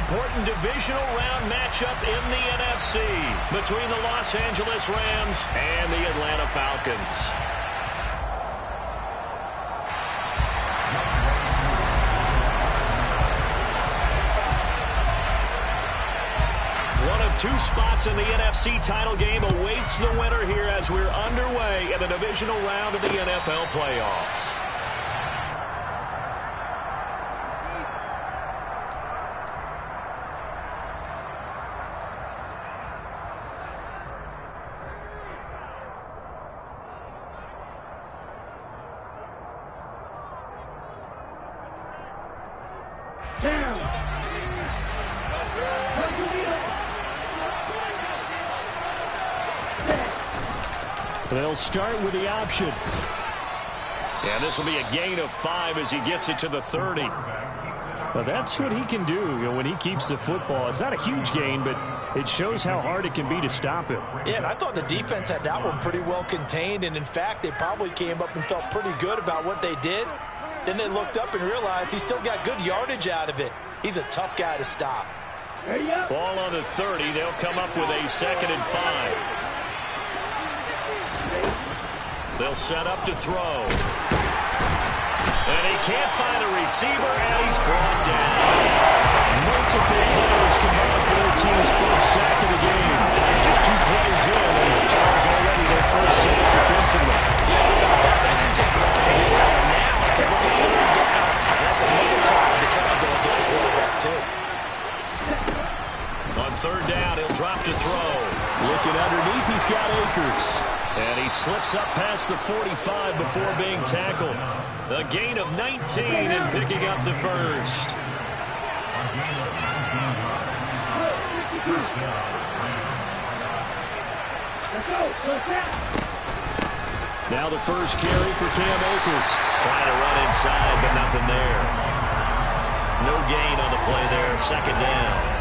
important divisional round matchup in the NFC between the Los Angeles Rams and the Atlanta Falcons. One of two spots in the NFC title game awaits the winner here as we're underway in the divisional round of the NFL playoffs. They'll start with the option. And this will be a gain of 5 as he gets it to the 30. Well, that's what he can do, when he keeps the football. It's not a huge gain, but it shows how hard it can be to stop him. Yeah, and I thought the defense had that one pretty well contained, and in fact, they probably came up and felt pretty good about what they did. Then they looked up and realized he still got good yardage out of it. He's a tough guy to stop. Ball on the 30. They'll come up with a 2nd and 5. They'll set up to throw. And he can't find a receiver, and he's brought down. Multiple players combined for their team's first sack of the game. Just 2 plays in, and Charles already their first sack defensively. Yeah, that didn't take long to do. And now they're looking 3rd down. That's another time to try to go and get the quarterback, too. On 3rd down, he'll drop to throw. Looking underneath, he's got Akers. And he slips up past the 45 before being tackled. A gain of 19 and picking up the first. Now the first carry for Cam Akers. Trying to run inside, but nothing there. No gain on the play there. 2nd down.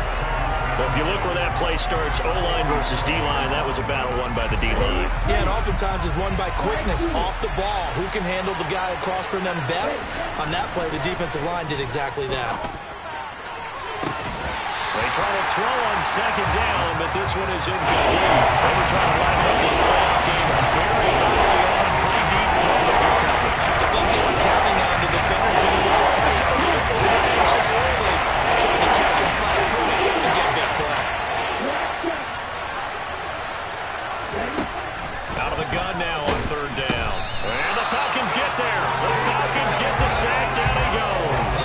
Well, if you look where that play starts, O-line versus D-line, that was a battle won by the D-line. Yeah, and oftentimes it's won by quickness off the ball. Who can handle the guy across from them best? On that play, the defensive line did exactly that. They try to throw on 2nd down, but this one is incomplete. They were trying to line up this playoff game very early on, pretty deep throw with good coverage. I think they were counting on the defenders being a little tight, a little over-anxious early, and trying to catch them flat-footed and get a big play. Out of the gun now on 3rd down. And the Falcons get there. The Falcons get the sack. Down he goes.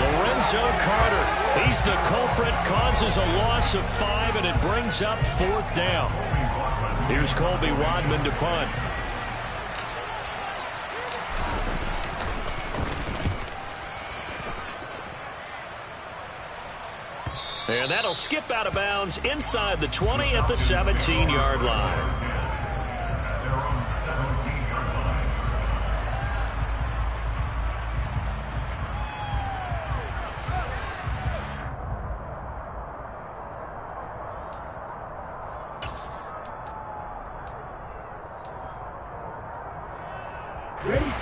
Lorenzo Carter. He's the culprit. Causes a loss of 5, and it brings up 4th down. Here's Colby Wadman to punt. And that'll skip out of bounds inside the 20 at the 17-yard line.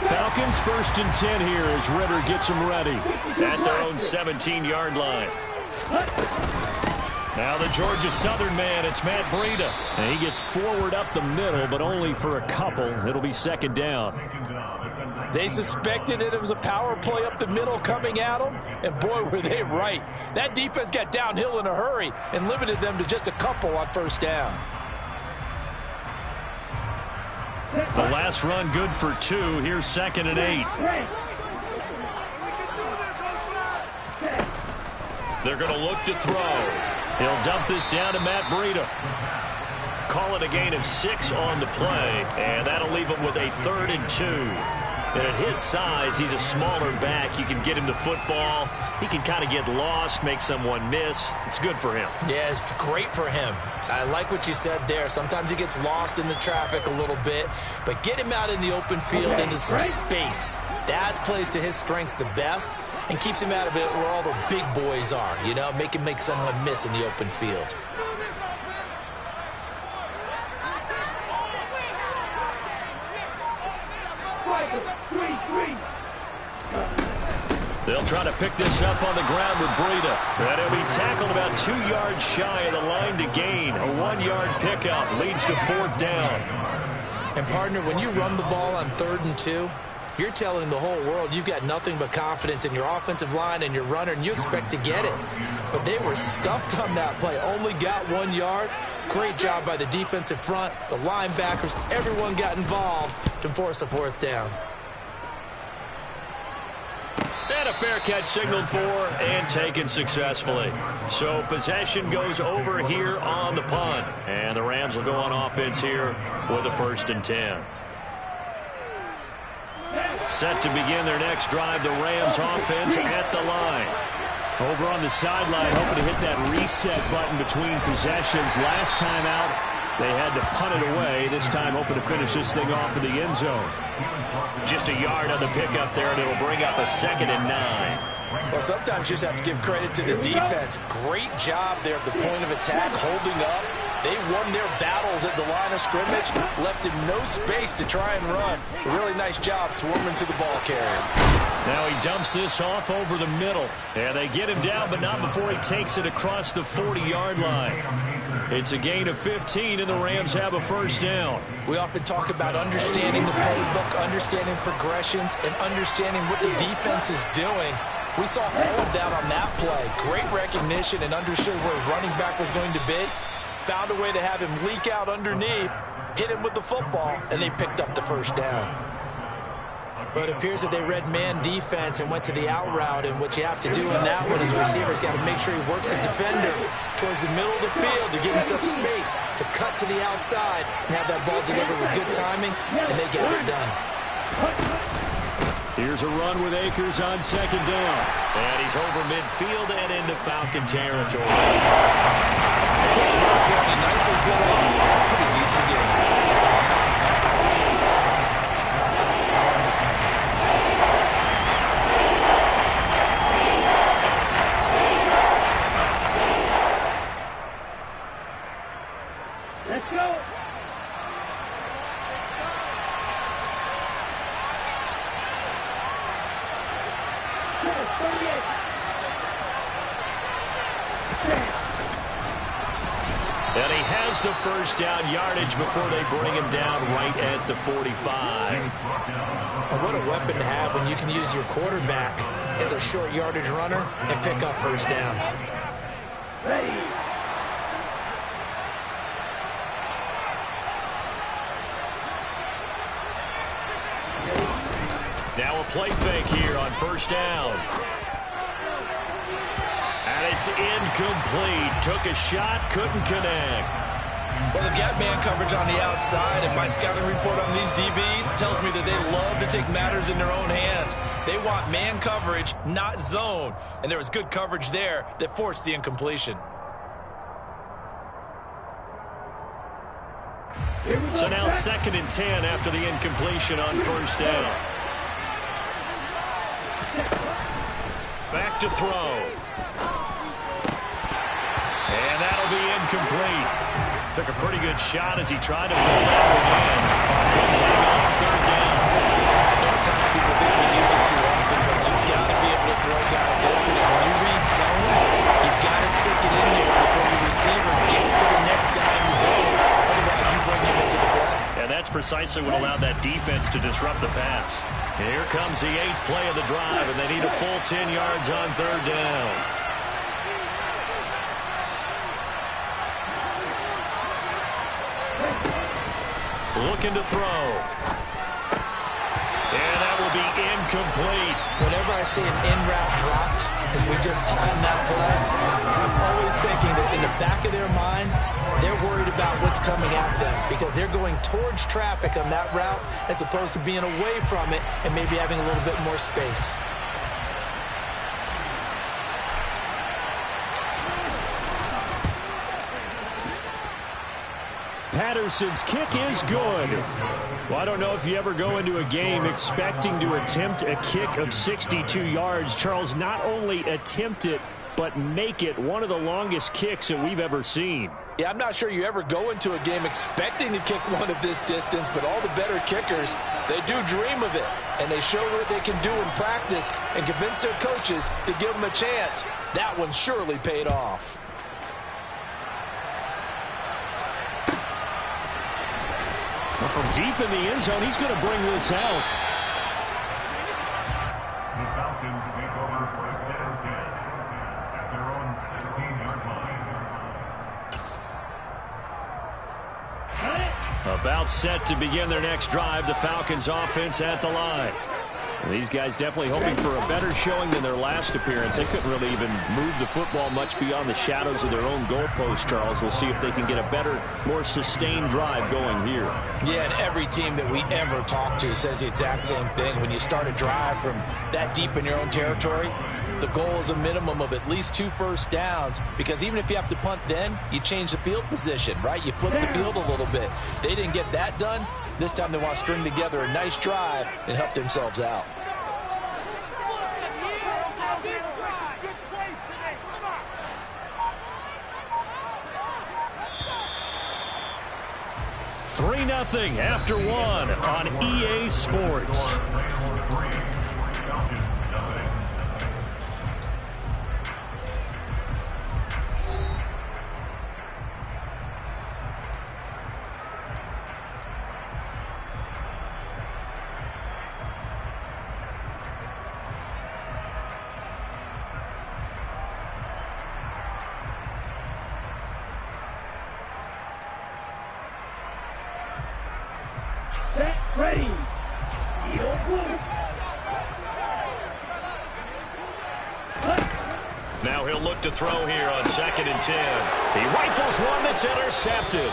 Falcons 1st and 10 here as Ritter gets them ready at their own 17-yard line. Now the Georgia Southern man, it's Matt Breida. And he gets forward up the middle, but only for a couple. It'll be 2nd down. They suspected it was a power play up the middle coming at them, and boy, were they right. That defense got downhill in a hurry and limited them to just a couple on 1st down. The last run good for 2. Here's 2nd and 8. They're going to look to throw. He'll dump this down to Matt Breida. Call it a gain of 6 on the play, and that'll leave him with a 3rd and 2. And at his size, he's a smaller back. You can get him the football. He can kind of get lost, make someone miss. It's good for him. Yeah, it's great for him. I like what you said there. Sometimes he gets lost in the traffic a little bit, but get him out in the open field into some space. That plays to his strengths the best and keeps him out of it where all the big boys are, make him make someone miss in the open field. They'll try to pick this up on the ground with Breida. That'll be about 2 yards shy of the line to gain. A 1-yard pickup leads to 4th down. And, partner, when you run the ball on 3rd and 2, you're telling the whole world you've got nothing but confidence in your offensive line and your runner, and you expect to get it. But they were stuffed on that play, only got 1 yard. Great job by the defensive front, the linebackers, everyone got involved to force a 4th down. And a fair catch signaled for and taken successfully. So possession goes over here on the punt. And the Rams will go on offense here with a 1st and 10. Set to begin their next drive, the Rams offense at the line. Over on the sideline, hoping to hit that reset button between possessions. Last time out, they had to punt it away. This time hoping to finish this thing off in the end zone. Just a yard on the pickup there, and it'll bring up a 2nd and 9. Well, sometimes you just have to give credit to the defense. Great job there at the point of attack, holding up. They won their battles at the line of scrimmage, left him no space to try and run. A really nice job swarming to the ball carrier. Now he dumps this off over the middle. And they get him down, but not before he takes it across the 40-yard line. It's a gain of 15, and the Rams have a 1st down. We often talk about understanding the playbook, understanding progressions, and understanding what the defense is doing. We saw all of that on that play. Great recognition and understood where his running back was going to be. Found a way to have him leak out underneath, hit him with the football, and they picked up the 1st down. But it appears that they read man defense and went to the out route, and what you have to do in that one is the receiver's got to make sure he works the defender towards the middle of the field to give himself space to cut to the outside and have that ball delivered with good timing, and they get it done. Here's a run with Akers on 2nd down. And he's over midfield and into Falcon territory. That's there, and he nicely built off a pretty decent game. Let's go. And he has the 1st down yardage before they bring him down right at the 45. And what a weapon to have when you can use your quarterback as a short yardage runner and pick up 1st downs. Ready. Now a play fake here on 1st down. And it's incomplete. Took a shot, couldn't connect. Well, they've got man coverage on the outside, and my scouting report on these DBs tells me that they love to take matters in their own hands. They want man coverage, not zone. And there was good coverage there that forced the incompletion. So now 2nd and 10 after the incompletion on 1st down. Back to throw. And that'll be incomplete. Took a pretty good shot as he tried to pull that one in. Couldn't hang on 3rd down. I know at times people think we use it too often, but you've got to be able to throw guys open. And when you read zone, you've got to stick it in there before your receiver gets to the next guy in the zone. Otherwise, you bring him into the play. And that's precisely what allowed that defense to disrupt the pass. Here comes the 8th play of the drive, and they need a full 10 yards on 3rd down. Looking to throw. And that will be incomplete. Whenever I see an in route dropped, as we just saw in that play, I'm always thinking that in the back of their mind, they're worried about what's coming at them because they're going towards traffic on that route as opposed to being away from it and maybe having a little bit more space. Patterson's kick is good. Well, I don't know if you ever go into a game expecting to attempt a kick of 62 yards. Charles, not only attempt it, but make it one of the longest kicks that we've ever seen. Yeah, I'm not sure you ever go into a game expecting to kick one of this distance, but all the better kickers, they do dream of it, and they show what they can do in practice and convince their coaches to give them a chance. That one surely paid off. Well, from deep in the end zone, he's going to bring this out. The Falcons take over first and 10 at their own 16-yard line. About set to begin their next drive, the Falcons offense at the line. These guys definitely hoping for a better showing than their last appearance. They couldn't really even move the football much beyond the shadows of their own goalpost, Charles. We'll see if they can get a better, more sustained drive going here. Yeah, and every team that we ever talk to says the exact same thing. When you start a drive from that deep in your own territory, the goal is a minimum of at least 2 first downs, because even if you have to punt then, you change the field position, right? You flip the field a little bit. They didn't get that done. This time they want to string together a nice drive and help themselves out. Three 3-0 after one on EA Sports. Set, ready. Now he'll look to throw here on 2nd and 10. He rifles one that's intercepted.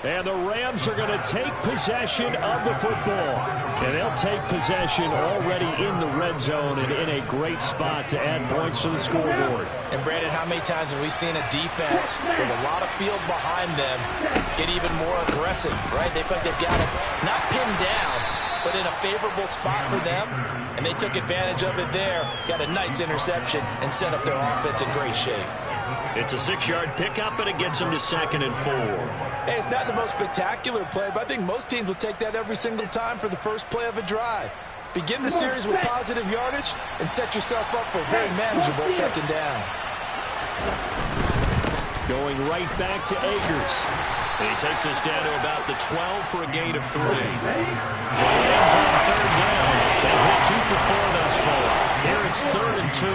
And the Rams are going to take possession of the football. And they'll take possession already in the red zone and in a great spot to add points to the scoreboard. And Brandon, how many times have we seen a defense with a lot of field behind them get even more aggressive, right? They think they've got it not pinned down, but in a favorable spot for them. And they took advantage of it there, got a nice interception, and set up their offense in great shape. It's a 6-yard pickup, and it gets them to 2nd and 4. Hey, it's not the most spectacular play, but I think most teams will take that every single time for the first play of a drive. Begin the series with positive yardage and set yourself up for a very manageable 2nd down. Going right back to Akers. And he takes us down to about the 12 for a gain of 3. The Rams on 3rd down. They've hit 2 for 4 thus far. Here it's 3rd and 2.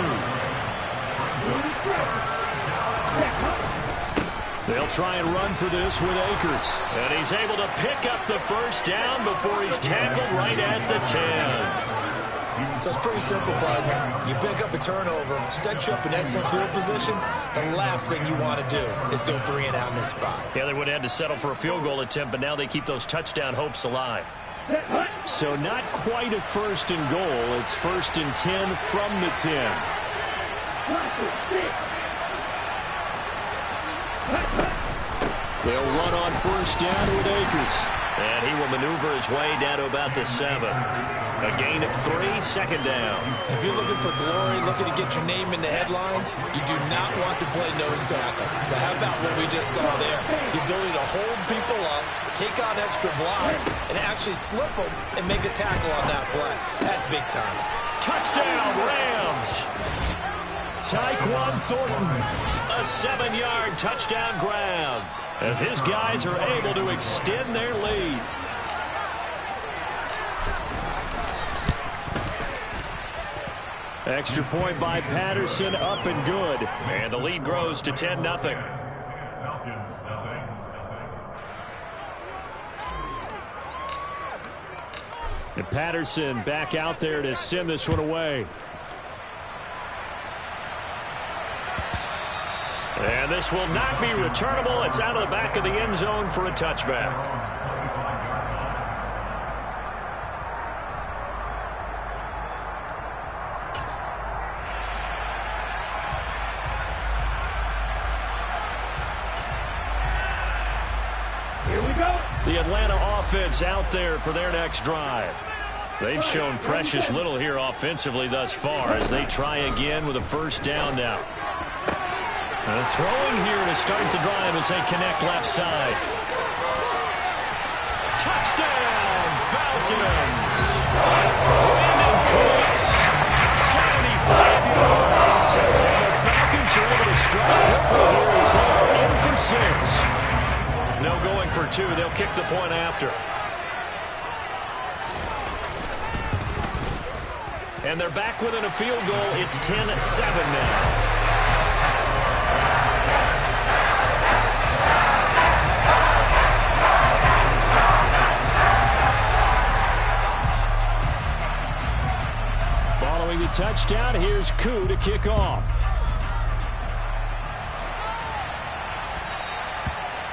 They'll try and run for this with Akers. And he's able to pick up the first down before he's tackled right at the 10. So it's pretty simple, partner. You pick up a turnover, set you up in excellent field position. The last thing you want to do is go 3 and out in this spot. Yeah, they would have had to settle for a field goal attempt, but now they keep those touchdown hopes alive. So not quite a 1st and goal. It's 1st and 10 from the 10. They'll run on 1st down with Akers. And he will maneuver his way down to about the 7. A gain of 3, 2nd down. If you're looking for glory, looking to get your name in the headlines, you do not want to play nose tackle. But how about what we just saw there? The ability to hold people up, take on extra blocks, and actually slip them and make a tackle on that play. That's big time. Touchdown, Rams! Tyquan Thornton. A 7-yard touchdown grab as his guys are able to extend their lead. Extra point by Patterson, up and good. And the lead grows to 10-0. And Patterson back out there to send this one away. And this will not be returnable. It's out of the back of the end zone for a touchback. Here we go. The Atlanta offense out there for their next drive. They've shown precious little here offensively thus far as they try again with a 1st down now. Throwing here to start the drive as they connect left side. Touchdown, Falcons! Brandon Cooks, 75 yards. And the Falcons are able to strike quickly here as they are in for 6. No going for 2. They'll kick the point after. And they're back within a field goal. It's 10-7 now. Following the touchdown, here's Koo to kick off.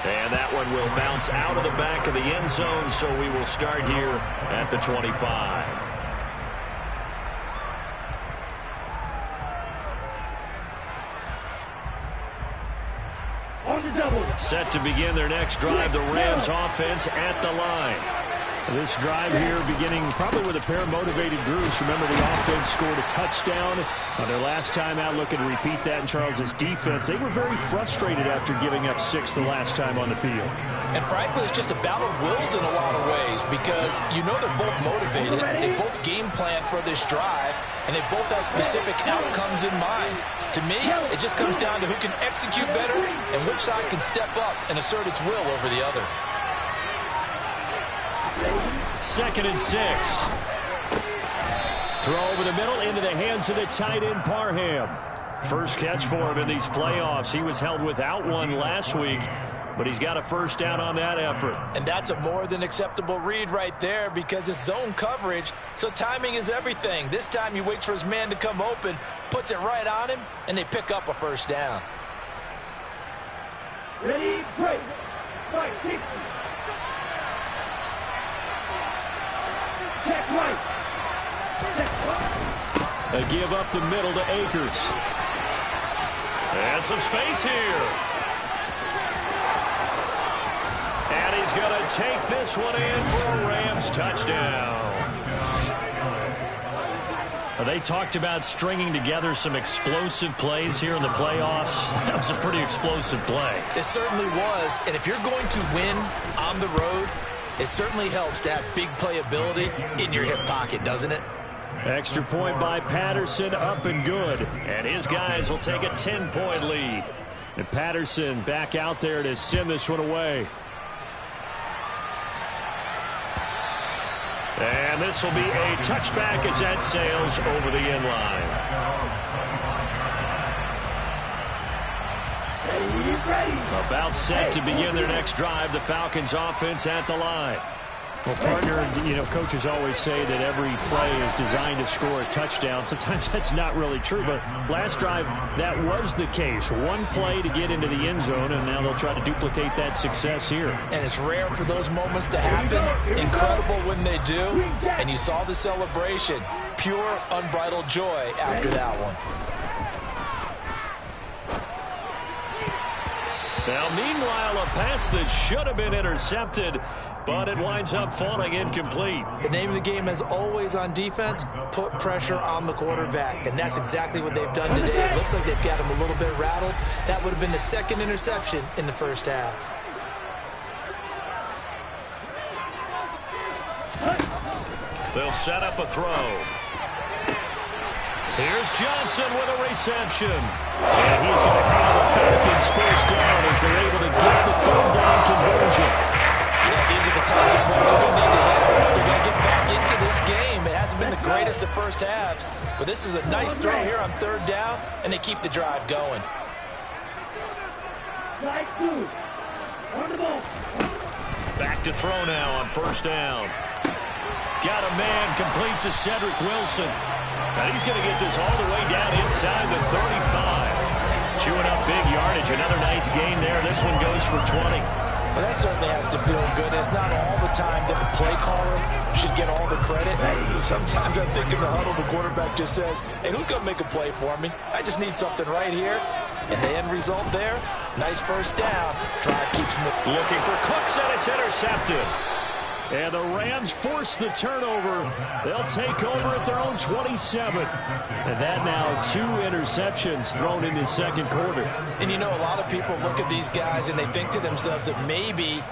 And that one will bounce out of the back of the end zone, so we will start here at the 25. On the double. Set to begin their next drive, the Rams offense at the line. This drive here beginning probably with a pair of motivated groups. Remember, the offense scored a touchdown on their last time out, looking to repeat that in Charles's defense. They were very frustrated after giving up 6 the last time on the field. And frankly, it's just a battle of wills in a lot of ways because you know they're both motivated. They both game plan for this drive, and they both have specific outcomes in mind. To me, it just comes down to who can execute better and which side can step up and assert its will over the other. 2nd and 6. Throw over the middle into the hands of the tight end, Parham. First catch for him in these playoffs. He was held without one last week, but he's got a first down on that effort. And that's a more than acceptable read right there because it's zone coverage, so timing is everything. This time he waits for his man to come open, puts it right on him, and they pick up a first down. Ready, break. Right, 60. Check right. Check right. They give up the middle to Akers. And some space here. And he's going to take this one in for a Rams touchdown. They talked about stringing together some explosive plays here in the playoffs. That was a pretty explosive play. It certainly was, and if you're going to win on the road, it certainly helps to have big playability in your hip pocket, doesn't it? Extra point by Patterson, up and good. And his guys will take a 10-point lead. And Patterson back out there to send this one away. And this will be a touchback as that sails over the end line. About set to begin their next drive, the Falcons offense at the line. Well, partner, you know, coaches always say that every play is designed to score a touchdown. Sometimes that's not really true, but last drive, that was the case. One play to get into the end zone, and now they'll try to duplicate that success here. And it's rare for those moments to happen. Incredible when they do. And you saw the celebration. Pure, unbridled joy after that one. Now, meanwhile, a pass that should have been intercepted, but it winds up falling incomplete. The name of the game, as always on defense, put pressure on the quarterback. And that's exactly what they've done today. It looks like they've got him a little bit rattled. That would have been the second interception in the first half. They'll set up a throw. Here's Johnson with a reception. And he's going to have the Falcons first down as they're able to get the third down conversion. Yeah, these are the types of plays they're going to need to hit. They're going to get back into this game. It hasn't been the greatest of first halves, but this is a nice throw here on third down, and they keep the drive going. Back to throw now on first down. Got a man complete to Cedric Wilson. And he's going to get this all the way down inside the 35. Chewing up big yardage. Another nice gain there. This one goes for 20. Well, that certainly has to feel good. It's not all the time that the play caller should get all the credit. Sometimes I think in the huddle, the quarterback just says, hey, who's going to make a play for me? I just need something right here. And the end result there, nice first down. Drive keeps moving. Looking for Cooks, and it's intercepted. And the Rams force the turnover. They'll take over at their own 27. And that now 2 interceptions thrown in the second quarter. And you know, a lot of people look at these guys and they think to themselves that maybe,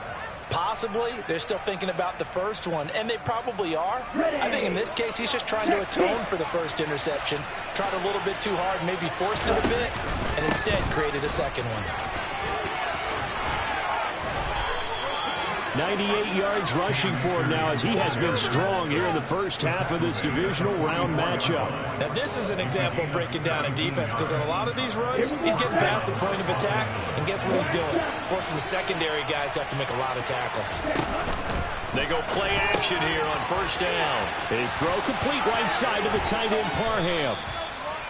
possibly, they're still thinking about the first one. And they probably are. I think in this case, he's just trying to atone for the first interception. Tried a little bit too hard, maybe forced it a bit, and instead created a second one. 98 yards rushing for him now as he has been strong here in the first half of this divisional round matchup. Now, this is an example of breaking down in defense because on a lot of these runs, he's getting past the point of attack, and guess what he's doing? Forcing the secondary guys to have to make a lot of tackles. They go play action here on first down. His throw complete right side to the tight end Parham.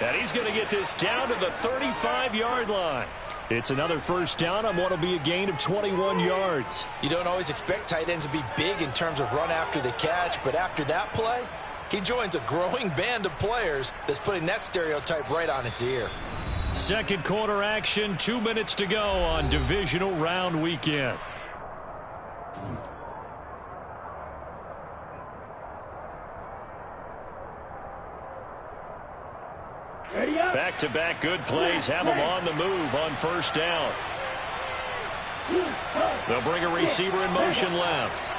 And he's going to get this down to the 35-yard line. It's another first down on what will be a gain of 21 yards. You don't always expect tight ends to be big in terms of run after the catch, but after that play, he joins a growing band of players that's putting that stereotype right on its ear. Second quarter action, 2 minutes to go on divisional round weekend. Back-to-back good plays have them on the move on first down. They'll bring a receiver in motion left.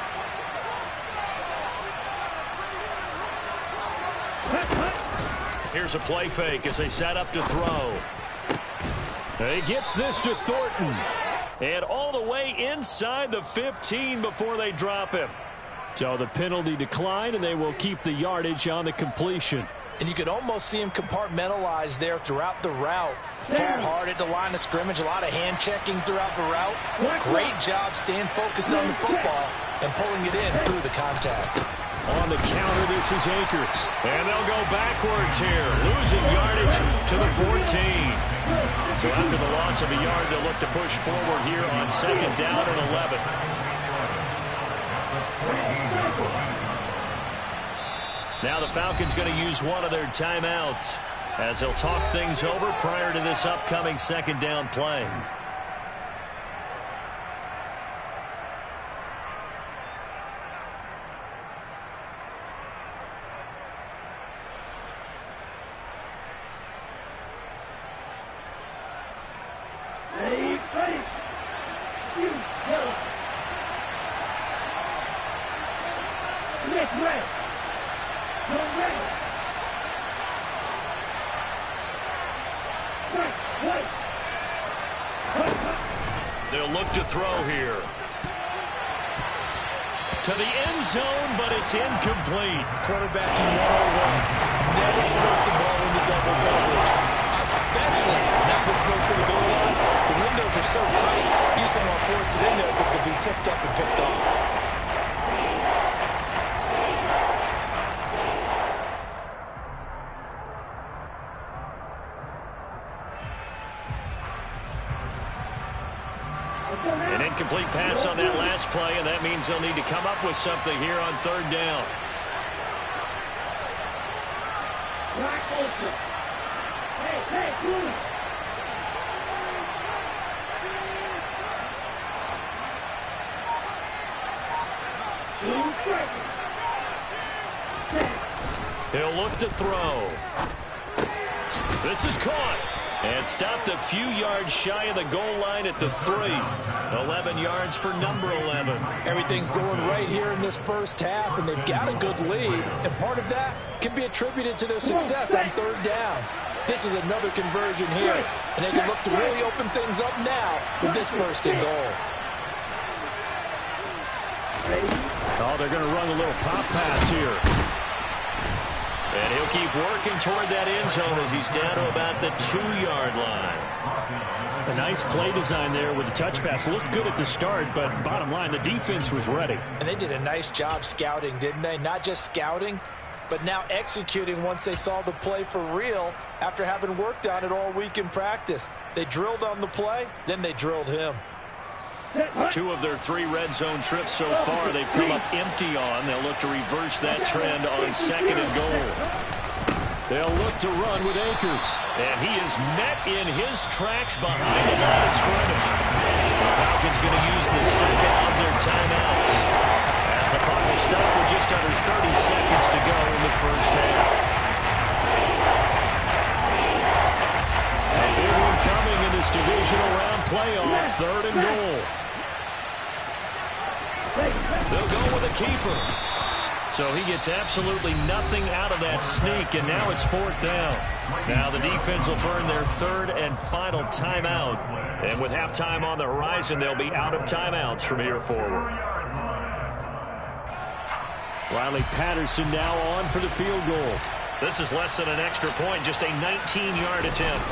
Here's a play fake as they set up to throw. He gets this to Thornton. And all the way inside the 15 before they drop him. So the penalty declined, and they will keep the yardage on the completion. And you could almost see him compartmentalize there throughout the route. Fought hard at the line of scrimmage, a lot of hand checking throughout the route. Great job staying focused on the football and pulling it in through the contact. On the counter, this is Akers. And they'll go backwards here, losing yardage to the 14. So after the loss of a yard, they'll look to push forward here on second down and 11. Now the Falcons going to use one of their timeouts as they'll talk things over prior to this upcoming second down play. They'll look to throw here. To the end zone, but it's incomplete. Quarterbacking 101. Never force the ball into double coverage, especially not this close to the goal line. The windows are so tight, you just don't want to force it in there because it could be tipped up and picked off. An incomplete pass on that last play, and that means they'll need to come up with something here on third down. He'll look to throw. This is caught. And stopped a few yards shy of the goal line at the 3. 11 yards for number 11. Everything's going right here in this first half, and they've got a good lead. And part of that can be attributed to their success on third downs. This is another conversion here, and they can look to really open things up now with this first and goal. Oh, they're going to run a little pop pass here. And he'll keep working toward that end zone as he's down to about the 2-yard line. A nice play design there with the touch pass. Looked good at the start, but bottom line, the defense was ready. And they did a nice job scouting, didn't they? Not just scouting, but now executing once they saw the play for real after having worked on it all week in practice. They drilled on the play, then they drilled him. 2 of their 3 red zone trips so far they've come up empty on. They'll look to reverse that trend on second and goal. They'll look to run with Akers. And he is met in his tracks behind the line of scrimmage. The Falcons going to use the second of their timeouts as the clock will stop with just under 30 seconds to go in the first half. A big one coming in this divisional round playoff, third and goal. They'll go with a keeper. So he gets absolutely nothing out of that sneak, and now it's fourth down. Now the defense will burn their third and final timeout. And with halftime on the horizon, they'll be out of timeouts from here forward. Riley Patterson now on for the field goal. This is less than an extra point, just a 19-yard attempt.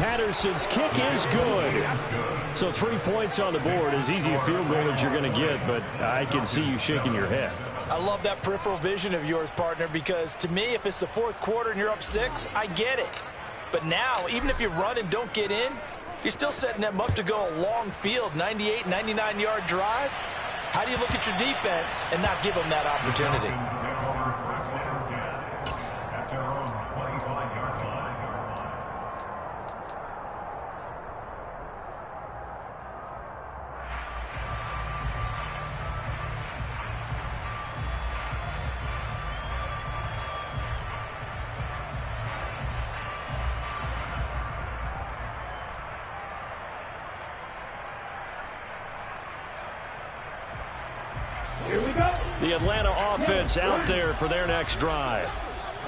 Patterson's kick is good. So 3 points on the board, as easy a field goal as you're going to get, but I can see you shaking your head. I love that peripheral vision of yours, partner, because to me, if it's the fourth quarter and you're up 6, I get it. But now, even if you run and don't get in, you're still setting them up to go a long field, 98, 99-yard drive. How do you look at your defense and not give them that opportunity? Here we go. The Atlanta offense out there for their next drive.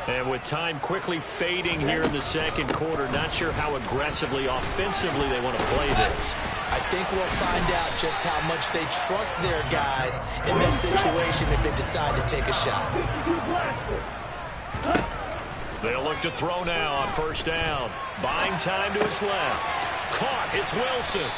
And with time quickly fading here in the second quarter, not sure how aggressively, offensively they want to play this. I think we'll find out just how much they trust their guys in this situation if they decide to take a shot. They'll look to throw now on first down. Buying time to his left. Caught. It's Wilson.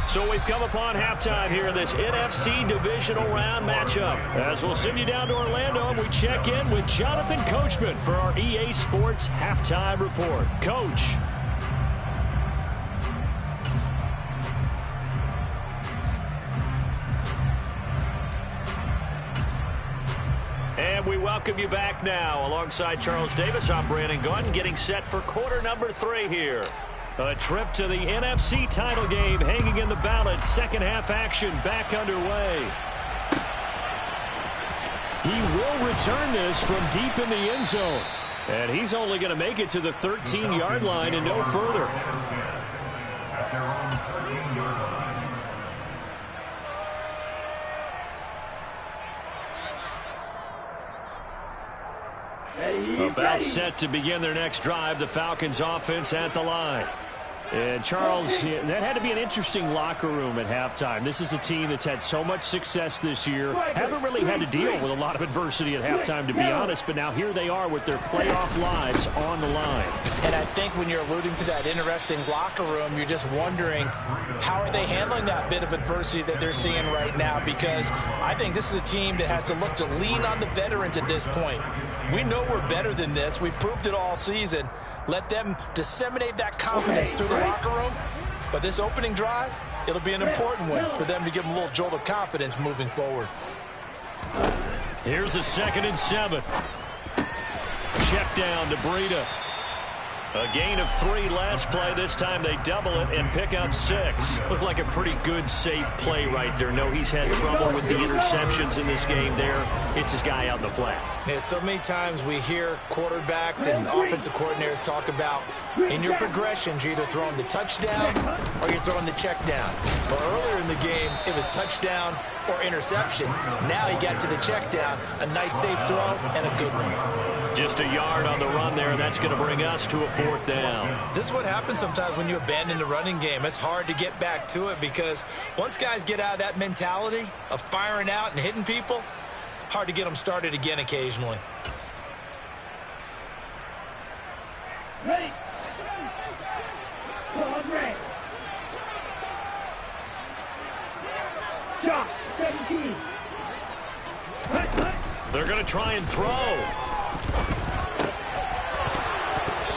So we've come upon halftime here in this NFC divisional round matchup. As we'll send you down to Orlando, and we check in with Jonathan Coachman for our EA Sports Halftime Report. Coach. And we welcome you back now. Alongside Charles Davis, I'm Brandon Gunn, getting set for quarter number 3 here. A trip to the NFC title game hanging in the balance. Second half action back underway. He will return this from deep in the end zone. And he's only going to make it to the 13-yard line and no further. About set to begin their next drive, the Falcons offense at the line. And Charles, that had to be an interesting locker room at halftime. This is a team that's had so much success this year. Haven't really had to deal with a lot of adversity at halftime, to be honest. But now here they are with their playoff lives on the line. And I think when you're alluding to that interesting locker room, you're just wondering, how are they handling that bit of adversity that they're seeing right now? Because I think this is a team that has to look to lean on the veterans at this point. We know we're better than this. We've proved it all season. Let them disseminate that confidence through the locker room. But this opening drive, it'll be an important one for them to give them a little jolt of confidence moving forward. Here's a 2nd and 7. Check down to Breida. A gain of 3 last play. This time they double it and pick up 6. Looked like a pretty good, safe play right there. No, he's had trouble with the interceptions in this game there. It's his guy out in the flat. Yeah, so many times we hear quarterbacks and offensive coordinators talk about in your progressions, you're either throwing the touchdown or you're throwing the check down. But earlier in the game, it was touchdown or interception. Now he got to the check down, a nice safe throw and a good one. Just a yard on the run there. That's going to bring us to a 4th down. This is what happens sometimes when you abandon the running game. It's hard to get back to it because once guys get out of that mentality of firing out and hitting people, hard to get them started again occasionally. Ready. On red. Shot 17. They're going to try and throw.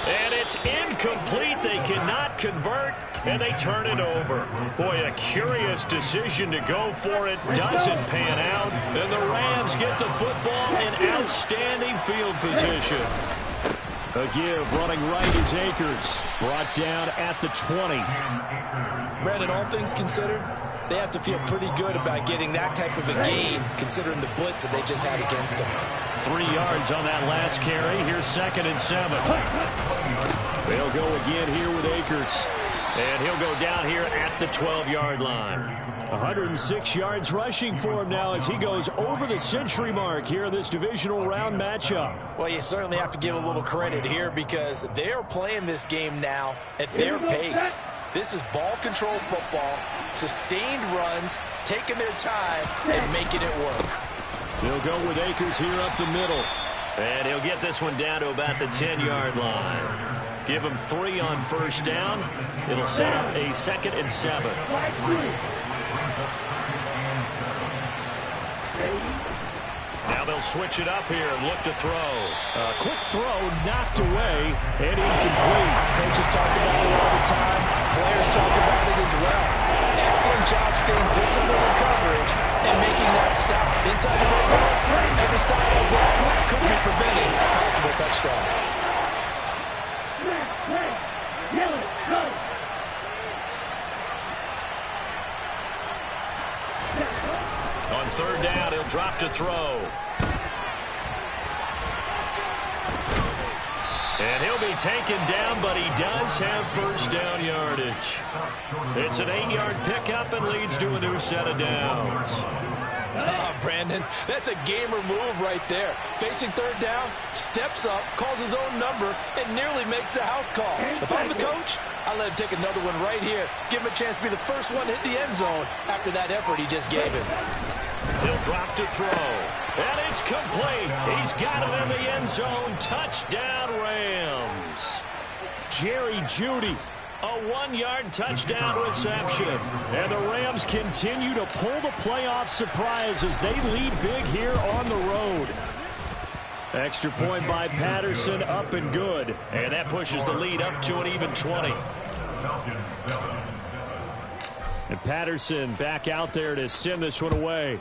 And it's incomplete. They cannot convert, and they turn it over. Boy, a curious decision to go for it. Doesn't pan out, and the Rams get the football in outstanding field position. A give running right is Akers. Brought down at the 20. Brandon, all things considered, they have to feel pretty good about getting that type of a gain considering the blitz that they just had against them. 3 yards on that last carry. Here's 2nd and 7. They'll go again here with Akers. And he'll go down here at the 12-yard line. 106 yards rushing for him now as he goes over the century mark here in this divisional round matchup. Well, you certainly have to give a little credit here because they are playing this game now at their pace. This is ball control football, sustained runs, taking their time, and making it work. They'll go with Akers here up the middle. And he'll get this one down to about the 10-yard line. Give him 3 on first down. It'll set up a 2nd and 7. Now they'll switch it up here and look to throw. A quick throw knocked away and incomplete. Coaches talk about it all the time. Players talk about it as well. Excellent job staying disciplined in coverage and making that stop inside the red zone. Every stop like that could be preventing a possible touchdown. On third down, he'll drop to throw. And he'll be taken down, but he does have first down yardage. It's an 8-yard pickup and leads to a new set of downs. Brandon, that's a gamer move right there. Facing third down, steps up, calls his own number, and nearly makes the house call. If I'm the coach, I let him take another one right here. Give him a chance to be the first one to hit the end zone after that effort he just gave him. He'll drop to throw. And it's complete. He's got it in the end zone. Touchdown, Rams. Jerry Jeudy. A 1-yard touchdown reception. And the Rams continue to pull the playoff surprise as they lead big here on the road. Extra point by Patterson, up and good. And that pushes the lead up to an even 20. And Patterson back out there to send this one away.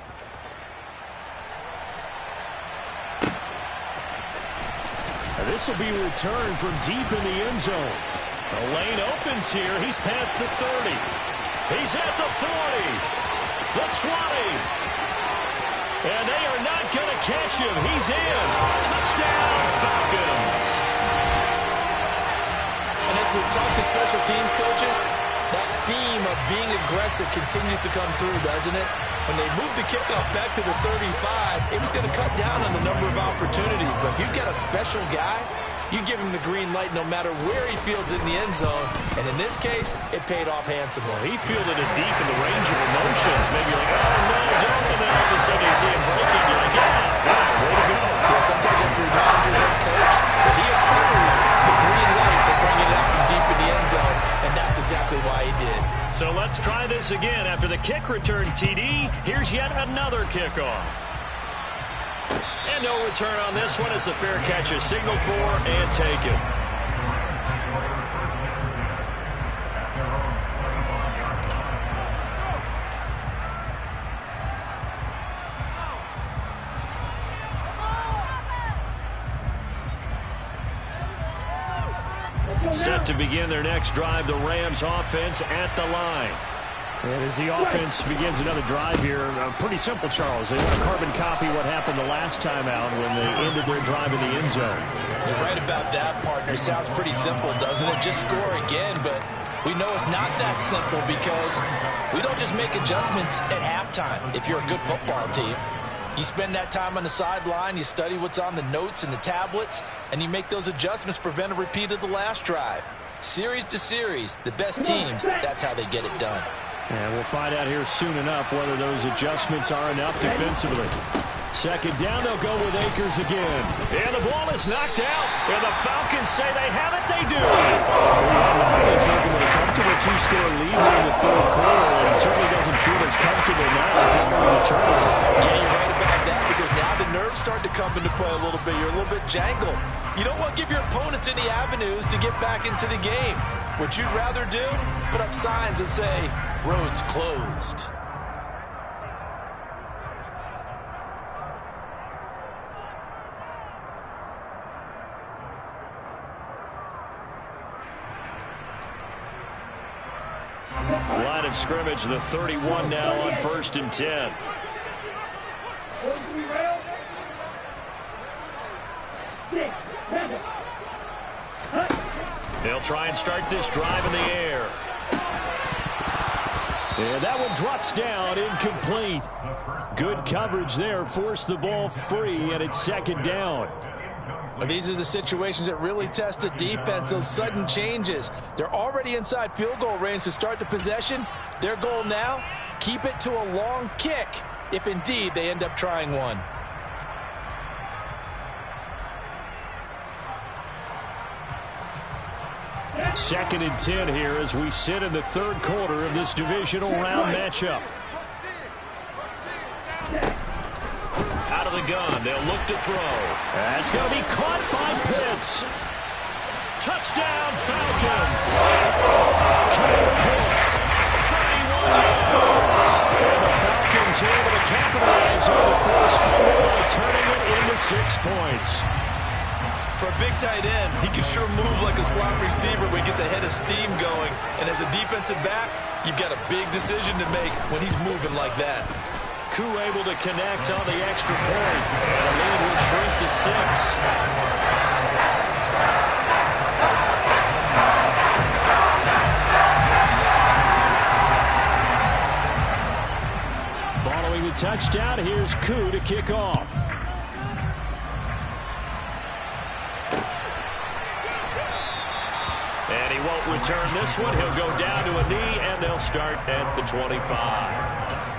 And this will be returned from deep in the end zone. The lane opens here. He's past the 30. He's at the 40. The 20. And they are not going to catch him. He's in. Touchdown, Falcons. And as we've talked to special teams coaches, that theme of being aggressive continues to come through, doesn't it? When they moved the kickoff back to the 35, it was going to cut down on the number of opportunities. But if you've got a special guy, you give him the green light no matter where he fields it in the end zone. And in this case, it paid off handsomely. He fielded it deep in the range of emotions. Maybe you're like, oh, no, don't. And then all of a sudden you see him breaking. You're like, yeah, way to go. Yeah, sometimes you have to remind your head coach that he approved the green light for bringing it out from deep in the end zone. And that's exactly why he did. So let's try this again. After the kick return TD, here's yet another kickoff. And no return on this one as the fair catch is signaled for and taken. Set to begin their next drive, the Rams offense at the line. And as the offense begins another drive here, pretty simple, Charles. They want to carbon copy what happened the last time out when they ended their drive in the end zone. You're right about that, partner. It sounds pretty simple, doesn't it? Just score again, but we know it's not that simple because we don't just make adjustments at halftime if you're a good football team. You spend that time on the sideline, you study what's on the notes and the tablets, and you make those adjustments, prevent a repeat of the last drive. Series to series, the best teams, that's how they get it done. And we'll find out here soon enough whether those adjustments are enough defensively. Second down, they'll go with Akers again. And the ball is knocked out, and the Falcons say they have it. They do. The offense looking with a comfortable 2-score lead here in the third quarter, and certainly doesn't feel as comfortable now following the turnover. Yeah, you're right about that because now the nerves start to come into play a little bit. You're a little bit jangled. You don't want to give your opponents any avenues to get back into the game. What you'd rather do, put up signs that say, roads closed. Line of scrimmage, the 31 now on 1st and 10. They'll try and start this drive in the air. And that one drops down, incomplete. Good coverage there, forced the ball free, and it's second down. Well, these are the situations that really test a defense, those sudden changes. They're already inside field goal range to start the possession. Their goal now, keep it to a long kick, if indeed they end up trying one. Second and 10 here as we sit in the third quarter of this divisional round matchup. Out of the gun, they'll look to throw. That's going to be caught by Pitts. Touchdown, Falcons! Pitts, 31 yards. And the Falcons are able to capitalize on the forced fumble by turning it into 6 points. For a big tight end, he can sure move like a slot receiver when he gets a head of steam going. And as a defensive back, you've got a big decision to make when he's moving like that. Koo able to connect on the extra point. And the lead will shrink to 6. Following the touchdown, here's Koo to kick off. And he won't return this one. He'll go down to a knee, and they'll start at the 25.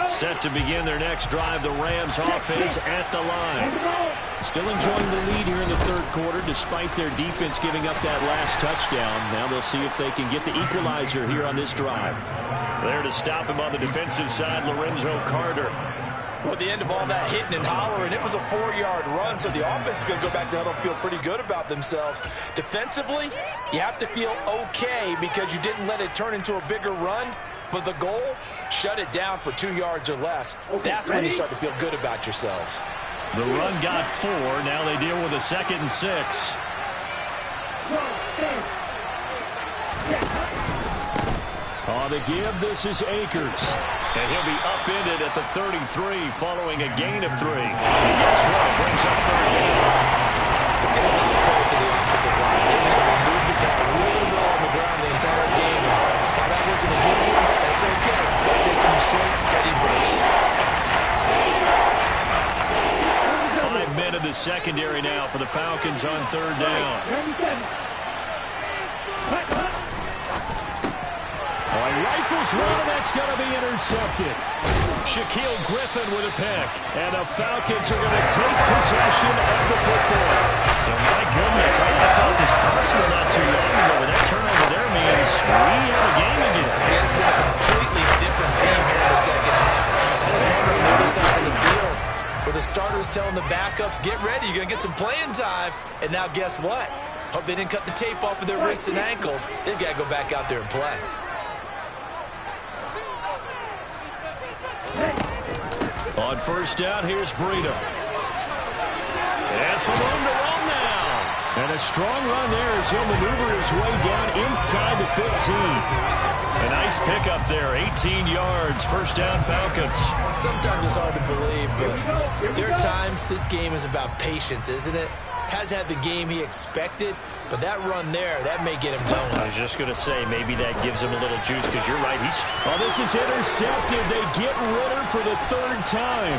Set to begin their next drive, the Rams offense at the line. Still enjoying the lead here in the third quarter despite their defense giving up that last touchdown. Now they'll see if they can get the equalizer here on this drive. There to stop him on the defensive side, Lorenzo Carter. Well, at the end of all that hitting and hollering, it was a 4-yard run, so the offense is going to go back to huddle and feel pretty good about themselves. Defensively, you have to feel okay because you didn't let it turn into a bigger run, but the goal, shut it down for 2 yards or less. That's when you start to feel good about yourselves. The run got 4. Now they deal with a 2nd and 6. On the give, this is Akers. And he'll be upended at the 33 following a gain of 3. And guess what? It brings up 3rd down. Let's give a lot of credit to the offensive line. They've been able to move the ball really well on the ground the entire game. And while that wasn't a huge one, that's okay. They're taking a short, steady burst. 5 men in the secondary now for the Falcons on 3rd down. Rifles one, that's going to be intercepted. Shaquille Griffin with a pick. And the Falcons are going to take possession of the football. So, my goodness, I thought this possible not too long ago, but that turnover there means we have a game again. It's been a completely different team here in the second half. I just wonder on the other side of the field where the starters telling the backups, get ready, you're going to get some playing time. And now guess what? Hope they didn't cut the tape off of their wrists and ankles. They've got to go back out there and play. On 1st down, here's Breida. And some room to run now. And a strong run there as he'll maneuver his way down inside the 15. A nice pickup there, 18 yards, 1st down Falcons. Sometimes it's hard to believe, but there are times this game is about patience, isn't it? Has had the game he expected, but that run there, that may get him going. I was just going to say, maybe that gives him a little juice, because you're right. Oh, this is intercepted. They get Ritter for the 3rd time.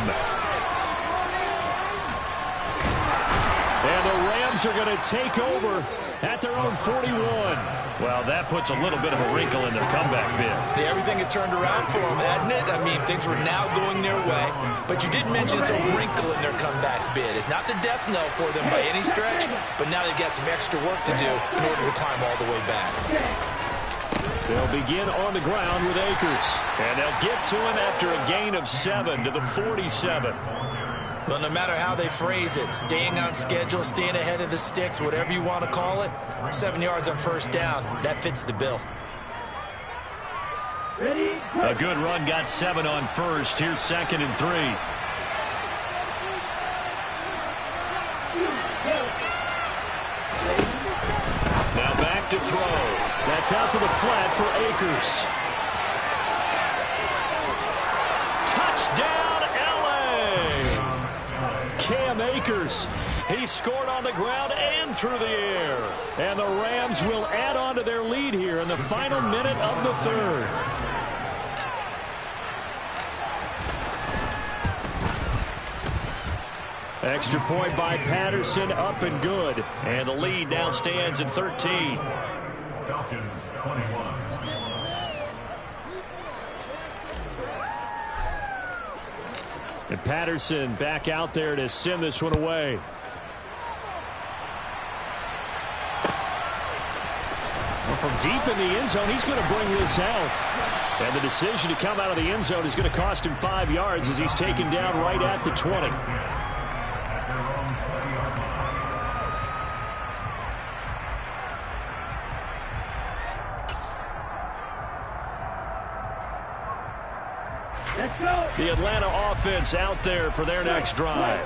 And the Rams are going to take over at their own 41. Well, that puts a little bit of a wrinkle in their comeback bid. Yeah, everything had turned around for them, hadn't it? I mean, things were now going their way. But you did mention it's a wrinkle in their comeback bid. It's not the death knell for them by any stretch, but now they've got some extra work to do in order to climb all the way back. They'll begin on the ground with Akers. And they'll get to him after a gain of 7 to the 47. Well, no matter how they phrase it, staying on schedule, staying ahead of the sticks, whatever you want to call it, 7 yards on 1st down, that fits the bill. A good run got 7 on 1st. Here's 2nd and 3. Now back to throw. That's out to the flat for Akers. Touchdown, Cam Akers. he scored on the ground and through the air. And the Rams will add on to their lead here in the final minute of the 3rd. Extra point by Patterson, up and good. And the lead now stands at 13. Falcons 21. And Patterson back out there to send this one away. Well, from deep in the end zone, he's going to bring this out. And the decision to come out of the end zone is going to cost him 5 yards as he's taken down right at the 20. Let's go. The Atlanta offense out there for their next drive.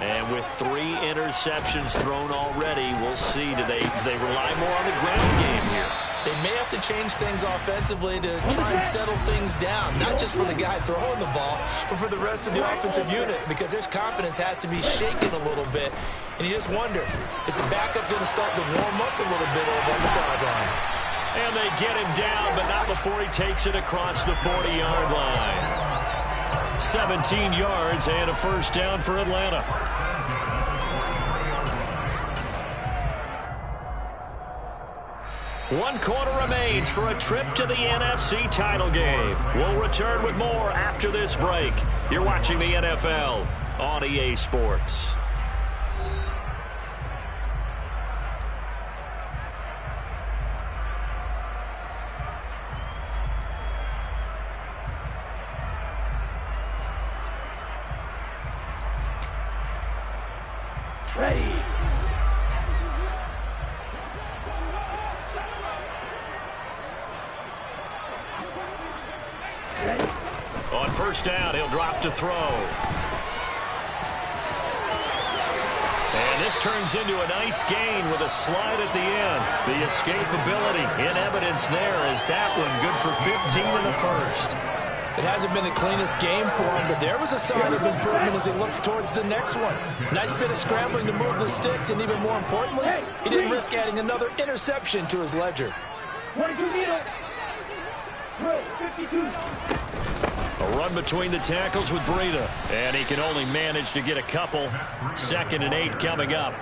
And with 3 interceptions thrown already, we'll see. Do they rely more on the ground game here? They may have to change things offensively to try and settle things down, not just for the guy throwing the ball, but for the rest of the offensive unit, because their confidence has to be shaken a little bit. And you just wonder, is the backup going to start to warm up a little bit over on the sideline? And they get him down, but not before he takes it across the 40-yard line. 17 yards and a first down for Atlanta. One quarter remains for a trip to the NFC title game. We'll return with more after this break. You're watching the NFL on EA Sports. Ready. On first down, he'll drop to throw. And this turns into a nice gain with a slide at the end. The escapability in evidence there as that one good for 15 in the first. It hasn't been the cleanest game for him, but there was a sign of improvement as he looks towards the next one. Nice bit of scrambling to move the sticks, and even more importantly, he didn't risk adding another interception to his ledger. 22 middle. Throw, 52. A run between the tackles with Breida, and he can only manage to get a couple. 2nd and 8 coming up.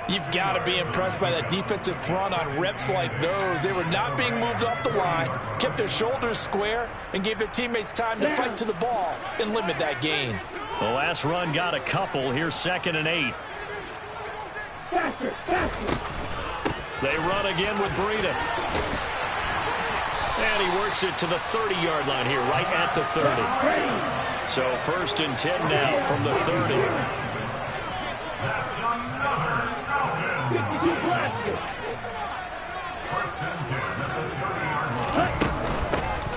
You've got to be impressed by that defensive front on reps like those. They were not being moved off the line, kept their shoulders square, and gave their teammates time to fight to the ball and limit that gain. The last run got a couple. Here's 2nd and 8. Faster, faster. They run again with Breida. And he works it to the 30-yard line here, right at the 30. So 1st and 10 now from the 30.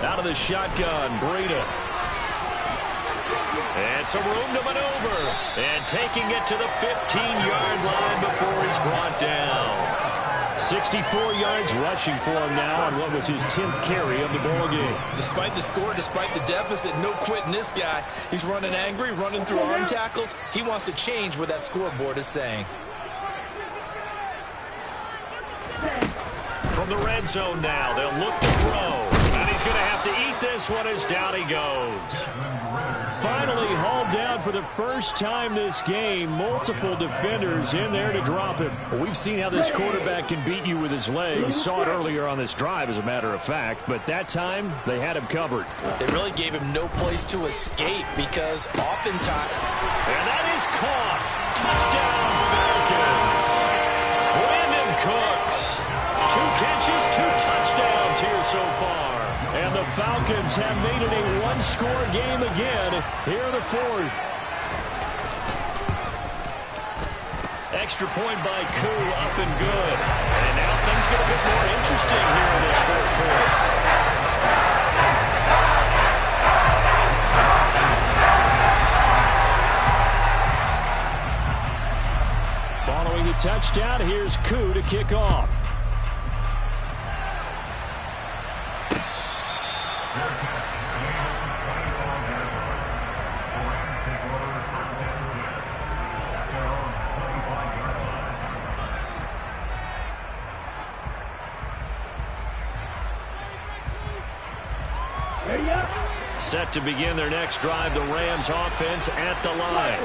Out of the shotgun, Breida. And some room to maneuver. And taking it to the 15-yard line before he's brought down. 64 yards rushing for him now on what was his 10th carry of the ball game. Despite the score, despite the deficit, no quitting this guy. He's running angry, running through arm tackles. He wants to change what that scoreboard is saying. From the red zone now, they'll look to throw. And he's going to have to eat this one as down he goes. Finally hauled down for the first time this game. Multiple defenders in there to drop him. We've seen how this quarterback can beat you with his legs. Saw it earlier on this drive, as a matter of fact. But that time, they had him covered. They really gave him no place to escape because oftentimes... And that is caught. Touchdown, Falcons. Brandon Cooks. 2 catches, 2 touchdowns here so far. And the Falcons have made it a one-score game again here in the 4th. Extra point by Koo, up and good. And now things get a bit more interesting here in this 4th quarter. Following the touchdown, here's Koo to kick off. set to begin their next drive. The Rams offense at the line.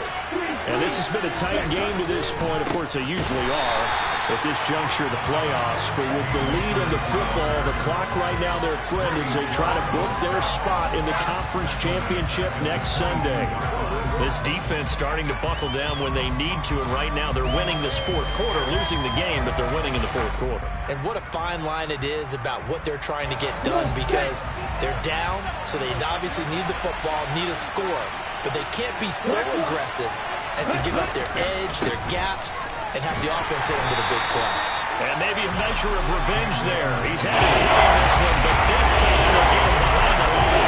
And this has been a tight game to this point. Of course, they usually are at this juncture of the playoffs. But with the lead in the football, the clock right now their friend as they try to book their spot in the conference championship next Sunday. This defense starting to buckle down when they need to, and right now they're winning this fourth quarter, losing the game, but they're winning in the fourth quarter. And what a fine line it is about what they're trying to get done, because they're down, so they obviously need the football, need a score, but they can't be so aggressive as to give up their edge, their gaps, and have the offense hit them with a big play. And maybe a measure of revenge there. He's had his way in this one, but this time they'll get him behind the line.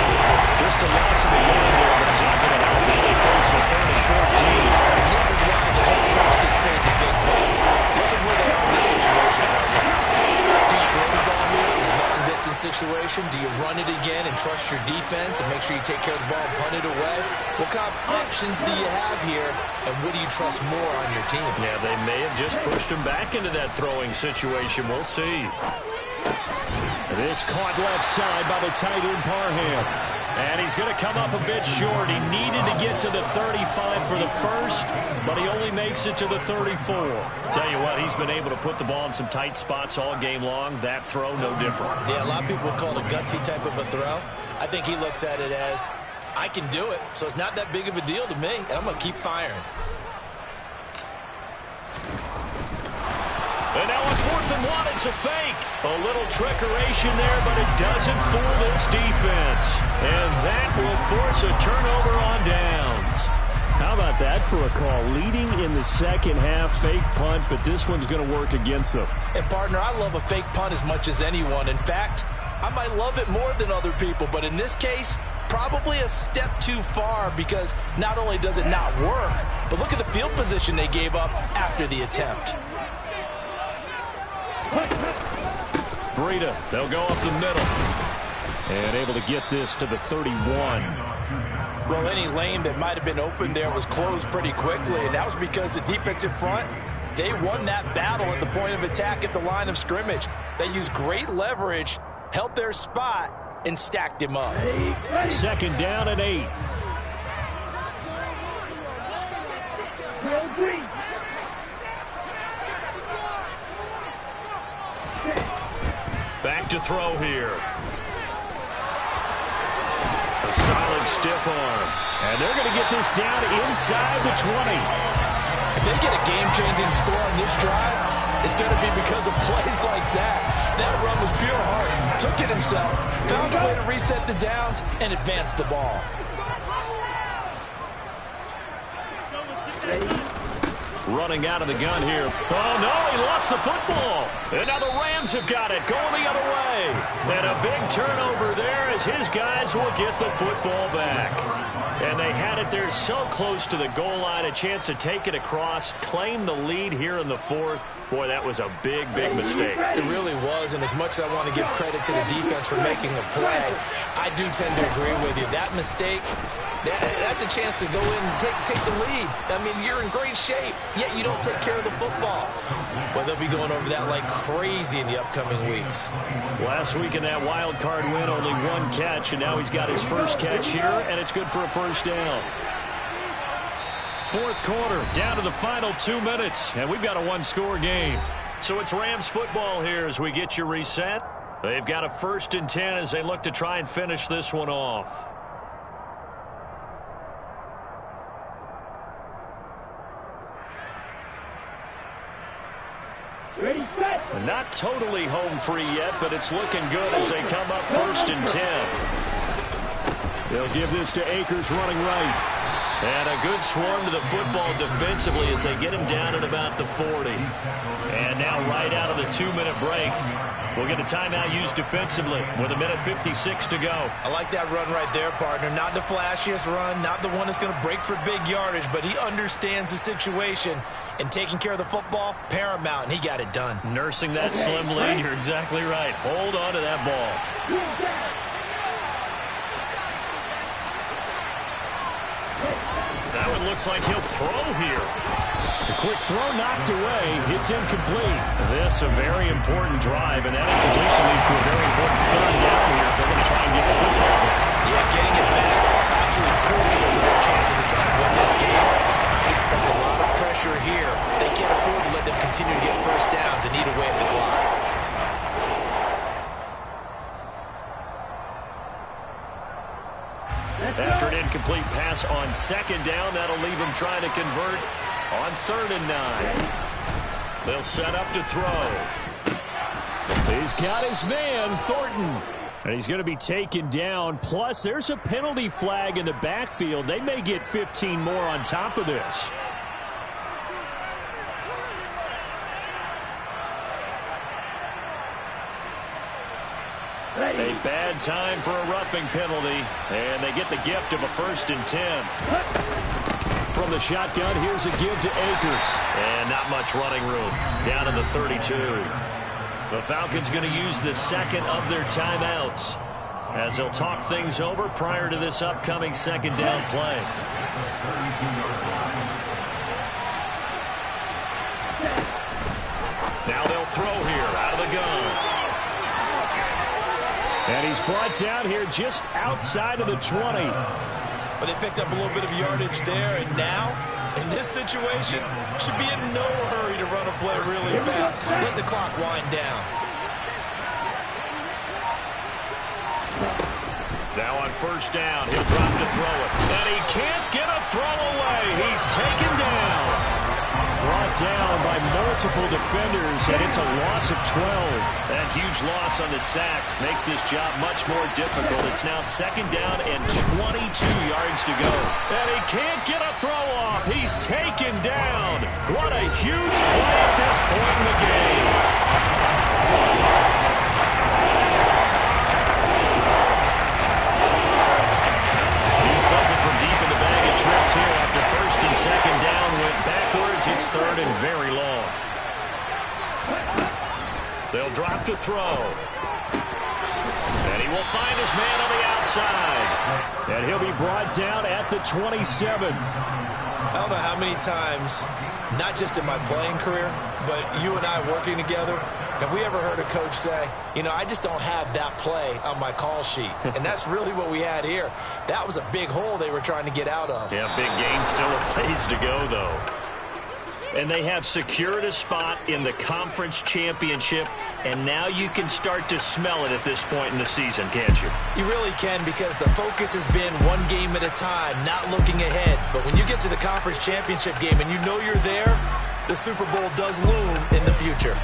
Just a loss of a yard there, but it's not going to help. They face a 3rd and 14. And this is why the head coach gets paid the big bucks. Look at where they are in this situation. Do you throw the ball here in a long-distance situation? Do you run it again and trust your defense and make sure you take care of the ball and punt it away? What kind of options do you have here, and what do you trust more on your team? Yeah, they may have just pushed him back into that throwing situation. We'll see. This caught left side by the tight end Parham. And he's going to come up a bit short. He needed to get to the 35 for the first, but he only makes it to the 34. Tell you what, he's been able to put the ball in some tight spots all game long. That throw, no different. Yeah, a lot of people would call it a gutsy type of a throw. I think he looks at it as, I can do it, so it's not that big of a deal to me, and I'm going to keep firing. And now on 4th and 1, it's a fake. A little trickeration there, but it doesn't fool this defense. And that will force a turnover on downs. How about that for a call? Leading in the second half, fake punt, but this one's going to work against them. And, partner, I love a fake punt as much as anyone. In fact, I might love it more than other people, but in this case, probably a step too far, because not only does it not work, but look at the field position they gave up after the attempt. Breida, they'll go up the middle. And able to get this to the 31. Well, any lane that might have been open there was closed pretty quickly, and that was because the defensive front, they won that battle at the point of attack at the line of scrimmage. They used great leverage, held their spot, and stacked him up. 2nd down and 8. Back to throw here. A solid stiff arm. And they're going to get this down inside the 20. If they get a game-changing score on this drive, it's going to be because of plays like that. That run was pure heart. Took it himself, found a way to reset the downs, and advance the ball. Running out of the gun here. Oh, no, he lost the football. And now the Rams have got it, going the other way. And a big turnover there as his guys will get the football back. And they had it there so close to the goal line, a chance to take it across, claim the lead here in the 4th. Boy, that was a big, big mistake. It really was, and as much as I want to give credit to the defense for making a play, I do tend to agree with you. That mistake, that's a chance to go in and take the lead. I mean, you're in great shape, yet you don't take care of the football. But they'll be going over that like crazy in the upcoming weeks. Last week in that wild card win, only 1 catch, and now he's got his first catch here, and it's good for a first down. 4th quarter, down to the final 2 minutes, and we've got a 1-score game. So it's Rams football here as we get you reset. They've got a 1st and 10 as they look to try and finish this one off. Ready, set. Not totally home free yet, but it's looking good as they come up 1st and 10. They'll give this to Akers running right. And a good swarm to the football defensively as they get him down at about the 40. And now right out of the 2-minute break, we'll get a timeout used defensively with 1:56 to go. I like that run right there, partner. Not the flashiest run, not the one that's going to break for big yardage, but he understands the situation, and taking care of the football, paramount, and he got it done. Nursing that slim lead, you're exactly right. Hold on to that ball. That one looks like he'll throw here. The quick throw knocked away. It's incomplete. This a very important drive, and that incompletion leads to a very important 3rd down here if they're going to try and get the football. Yeah, getting it back, absolutely crucial to their chances of trying to win this game. I expect a lot of pressure here. They can't afford to let them continue to get first downs and eat away at the clock. After an incomplete pass on second down, that'll leave him trying to convert on 3rd and 9. They'll set up to throw. He's got his man, Thornton. And he's going to be taken down. Plus, there's a penalty flag in the backfield. They may get 15 more on top of this. A bad time for a roughing penalty. And they get the gift of a 1st and 10. From the shotgun, here's a give to Akers. And not much running room. Down to the 32. The Falcons going to use the second of their timeouts as they'll talk things over prior to this upcoming 2nd down play. Now they'll throw here out of the gun. And he's brought down here just outside of the 20. But they picked up a little bit of yardage there, and now, in this situation, should be in no hurry to run a play really fast. Let the clock wind down. Now on 1st down, he'll drop to throw it. And he can't get a throw away. He's taken down. Brought down by multiple defenders, and it's a loss of 12. That huge loss on the sack makes this job much more difficult. It's now 2nd down and 22 yards to go. And he can't get a throw off. He's taken down. What a huge play at this point in the game. Need something from deep in the bag of tricks here after 1st and 2nd down went backwards. It's 3rd and very long. They'll drop to throw. And he will find his man on the outside. And he'll be brought down at the 27. I don't know how many times, not just in my playing career, but you and I working together, have we ever heard a coach say, you know, I just don't have that play on my call sheet. And that's really what we had here. That was a big hole they were trying to get out of. Yeah, big gain, still a ways to go, though. And they have secured a spot in the conference championship, and now you can start to smell it at this point in the season, can't you? You really can, because the focus has been one game at a time, not looking ahead. But when you get to the conference championship game and you know you're there, the Super Bowl does loom in the future.